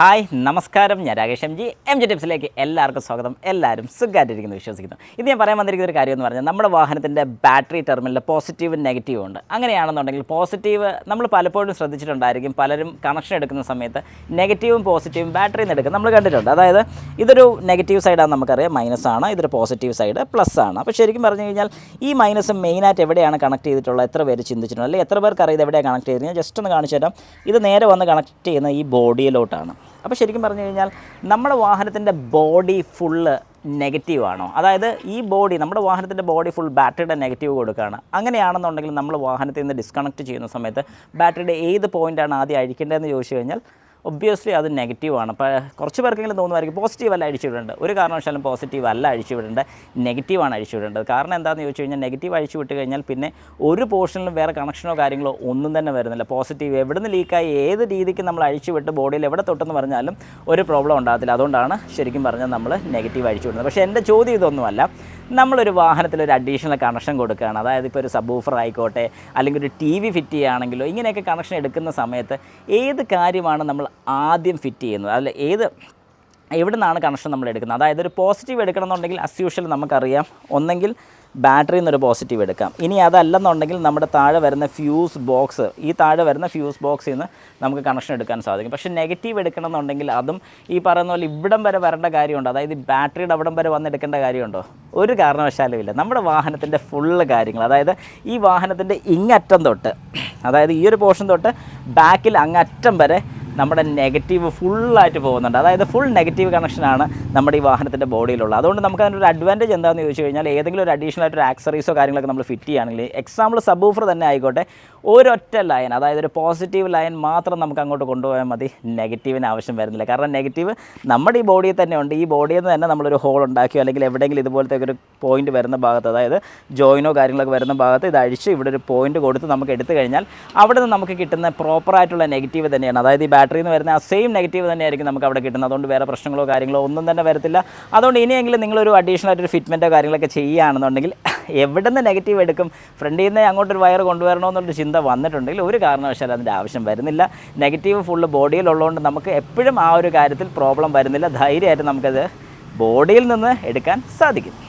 Hi നമസ്കാരം, ഞാൻ Rakesh M G ടിപ്സിലേക്ക് എല്ലാവർക്കും സ്വാഗതം. എല്ലാവരും സുഖമായിട്ടിരിക്കുന്നു വിശ്വസിക്കുന്നു. ഇത് ഞാൻ പറയാൻ വന്നിരിക്കുന്ന ഒരു കാര്യം എന്ന് പറഞ്ഞാൽ നമ്മുടെ വാഹനത്തിൻ്റെ ബാറ്ററി ടെർമിനലിൽ പോസിറ്റീവും നെഗറ്റീവും ഉണ്ട്. അങ്ങനെയാണെന്നുണ്ടെങ്കിൽ പോസിറ്റീവ് നമ്മൾ പലപ്പോഴും ശ്രദ്ധിച്ചിട്ടുണ്ടായിരിക്കും, പലരും കണക്ഷൻ എടുക്കുന്ന സമയത്ത് നെഗറ്റീവും പോസിറ്റീവും ബാറ്ററിയിൽ നിന്ന് എടുക്കും നമ്മൾ കണ്ടിട്ടുണ്ട്. അതായത് ഇതൊരു നെഗറ്റീവ് സൈഡാണ്, നമുക്കറിയാം മൈനസ് ആണ്, ഇതൊരു പോസിറ്റീവ് സൈഡ് പ്ലസ് ആണ്. അപ്പോൾ ശരിക്കും പറഞ്ഞു കഴിഞ്ഞാൽ ഈ മൈനസ് മെയിനായിട്ട് എവിടെയാണ് കണക്ട് ചെയ്തിട്ടുള്ളത്, എത്ര പേര് ചിന്തിച്ചിട്ടുണ്ട്, അല്ലെങ്കിൽ എത്ര പേർക്ക് അറിയാം ഇത് എവിടെയാണ് കണക്ട് ചെയ്തിരുന്നത്? ജസ്റ്റ് ഒന്ന് കാണിച്ചു തരാം. ഇത് നേരെ വന്ന് കണക്ട് ചെയ്യുന്ന ഈ ബോഡിയിലോട്ടാണ്. അപ്പോൾ ശരിക്കും പറഞ്ഞു കഴിഞ്ഞാൽ നമ്മുടെ വാഹനത്തിൻ്റെ ബോഡി ഫുള്ള് നെഗറ്റീവാണോ? അതായത് ഈ ബോഡി, നമ്മുടെ വാഹനത്തിൻ്റെ ബോഡി ഫുൾ ബാറ്ററിയുടെ നെഗറ്റീവ് കൊടുക്കുകയാണ്. അങ്ങനെയാണെന്നുണ്ടെങ്കിൽ നമ്മൾ വാഹനത്തിൽ നിന്ന് ഡിസ്കണക്ട് ചെയ്യുന്ന സമയത്ത് ബാറ്ററിയുടെ ഏത് പോയിൻ്റാണ് ആദ്യം അഴിക്കേണ്ടതെന്ന് ചോദിച്ചു കഴിഞ്ഞാൽ ഒബ്വിയസ്ലി അത് നെഗറ്റീവാണ്. അപ്പോൾ കുറച്ച് പേർക്കെങ്കിലും തോന്നുമായിരിക്കും പോസിറ്റീവ് അല്ല അഴിച്ചുവിടേണ്ടത്. ഒരു കാരണവശാലും പോസിറ്റീവ് അല്ല അഴിച്ചുവിടേണ്ടത്, നെഗറ്റീവാണ് അഴിച്ചുവിടേണ്ടത്. കാരണം എന്താണെന്ന് ചോദിച്ചു കഴിഞ്ഞാൽ നെഗറ്റീവ് അഴിച്ചു വിട്ട് കഴിഞ്ഞാൽ പിന്നെ ഒരു പോർഷനിലും വേറെ കണക്ഷനോ കാര്യങ്ങളോ ഒന്നും തന്നെ വരുന്നില്ല. പോസിറ്റീവ് എവിടെ നിന്ന് ലീക്കായി ഏത് രീതിക്ക് നമ്മൾ അഴിച്ചു വിട്ട് ബോഡിയിൽ എവിടെ തൊട്ടെന്ന് പറഞ്ഞാലും ഒരു പ്രോബ്ലം ഉണ്ടാകത്തില്ല. അതുകൊണ്ടാണ് ശരിക്കും പറഞ്ഞാൽ നമ്മൾ നെഗറ്റീവ് അഴിച്ചു വിടുന്നത്. പക്ഷേ എൻ്റെ ചോദ്യം ഇതൊന്നുമല്ല. നമ്മളൊരു വാഹനത്തിൽ ഒരു അഡീഷണൽ കണക്ഷൻ കൊടുക്കുകയാണ്, അതായത് ഇപ്പോൾ ഒരു സബ്വൂഫർ ആയിക്കോട്ടെ, അല്ലെങ്കിൽ ഒരു ടി വി ഫിറ്റ് ചെയ്യുകയാണെങ്കിലോ, ഇങ്ങനെയൊക്കെ കണക്ഷൻ എടുക്കുന്ന സമയത്ത് ഏത് കാര്യമാണ് നമ്മൾ ആദ്യം ഫിറ്റ് ചെയ്യുന്നത്, അല്ല എവിടെ നിന്നാണ് കണക്ഷൻ നമ്മൾ എടുക്കുന്നത്? അതായത് ഒരു പോസിറ്റീവ് എടുക്കണമെന്നുണ്ടെങ്കിൽ അസ് യൂഷ്വൽ നമുക്കറിയാം, ഒന്നെങ്കിൽ ബാറ്ററിയിൽ നിന്നൊരു പോസിറ്റീവ് എടുക്കാം. ഇനി അതല്ലെന്നുണ്ടെങ്കിൽ നമ്മുടെ താഴെ വരുന്ന ഫ്യൂസ് ബോക്സ്, ഈ താഴെ വരുന്ന ഫ്യൂസ് ബോക്സിൽ നിന്ന് നമുക്ക് കണക്ഷൻ എടുക്കാൻ സാധിക്കും. പക്ഷേ നെഗറ്റീവ് എടുക്കണമെന്നുണ്ടെങ്കിൽ അതും ഈ പറയുന്ന പോലെ ഇവിടം വരെ വരേണ്ട കാര്യമുണ്ടോ? അതായത് ഈ ബാറ്ററിയുടെ അവിടം വരെ വന്നെടുക്കേണ്ട കാര്യമുണ്ടോ? ഒരു കാരണവശാലും ഇല്ല. നമ്മുടെ വാഹനത്തിൻ്റെ ഫുള്ള് കാര്യങ്ങൾ, അതായത് ഈ വാഹനത്തിൻ്റെ ഇങ്ങറ്റം തൊട്ട്, അതായത് ഈ ഒരു പോർഷൻ തൊട്ട് ബാക്കിൽ അങ്ങറ്റം വരെ നമ്മുടെ നെഗറ്റീവ് ഫുള്ളായിട്ട് പോകുന്നുണ്ട്. അതായത് ഫുൾ നെഗറ്റീവ് കണക്ഷനാണ് നമ്മുടെ ഈ വാഹനത്തിൻ്റെ ബോഡിയിലുള്ളത്. അതുകൊണ്ട് നമുക്ക് അതിനൊരു അഡ്വാൻറ്റേജ് എന്താണെന്ന് ചോദിച്ചു കഴിഞ്ഞാൽ, ഏതെങ്കിലും ഒരു അഡീഷണൽ ആയിട്ടൊരു ആക്സറീസോ കാര്യങ്ങളൊക്കെ നമ്മൾ ഫിറ്റ് ചെയ്യുകയാണെങ്കിൽ, എക്സാമ്പിൾ സബ്വൂഫർ തന്നെ ആയിക്കോട്ടെ, ഒരൊറ്റ ലൈൻ, അതായത് ഒരു പോസിറ്റീവ് ലൈൻ മാത്രം നമുക്ക് അങ്ങോട്ട് കൊണ്ടുപോയാൽ മതി, നെഗറ്റീവിന് ആവശ്യം വരുന്നില്ല. കാരണം നെഗറ്റീവ് നമ്മുടെ ഈ ബോഡിയിൽ തന്നെ ഉണ്ട്. ഈ ബോഡിയിൽ നിന്ന് തന്നെ നമ്മളൊരു ഹോൾ ഉണ്ടാക്കിയോ, അല്ലെങ്കിൽ എവിടെയെങ്കിലും ഇതുപോലത്തെ ഒരു പോയിന്റ് വരുന്ന ഭാഗത്ത്, അതായത് ജോയിനോ കാര്യങ്ങളൊക്കെ വരുന്ന ഭാഗത്ത് ഇത് അഴിച്ച് ഇവിടെ ഒരു പോയിന്റ് കൊടുത്ത് നമുക്ക് എടുത്തു കഴിഞ്ഞാൽ അവിടെ നിന്ന് നമുക്ക് കിട്ടുന്ന പ്രോപ്പറായിട്ടുള്ള നെഗറ്റീവ് തന്നെയാണ്. അതായത് ഈ ബാറ്ററിയിൽ നിന്ന് വരുന്ന ആ സെയിം നെഗറ്റീവ് തന്നെയായിരിക്കും നമുക്ക് അവിടെ കിട്ടുന്നത്. അതുകൊണ്ട് വേറെ പ്രശ്നങ്ങളോ കാര്യങ്ങളോ ഒന്നും തന്നെ വരത്തില്ല. അതുകൊണ്ട് ഇനിയെങ്കിലും നിങ്ങളൊരു അഡീഷണൽ ആയിട്ടൊരു ഫിറ്റ്മെൻറ്റോ കാര്യങ്ങളൊക്കെ ചെയ്യുകയാണെന്നുണ്ടെങ്കിൽ എവിടെ നിന്ന് നെഗറ്റീവ് എടുക്കും, ഫ്രണ്ടിൽ നിന്ന് അങ്ങോട്ടൊരു വയർ കൊണ്ടുവരണമെന്നുള്ളൊരു ചിന്ത വന്നിട്ടുണ്ടെങ്കിൽ ഒരു കാരണവശാലും അതിൻ്റെ ആവശ്യം വരുന്നില്ല. നെഗറ്റീവ് ഫുള്ള് ബോഡിയിലുള്ളതുകൊണ്ട് നമുക്ക് എപ്പോഴും ആ ഒരു കാര്യത്തിൽ പ്രോബ്ലം വരുന്നില്ല. ധൈര്യമായിട്ട് നമുക്കത് ബോഡിയിൽ നിന്ന് എടുക്കാൻ സാധിക്കും.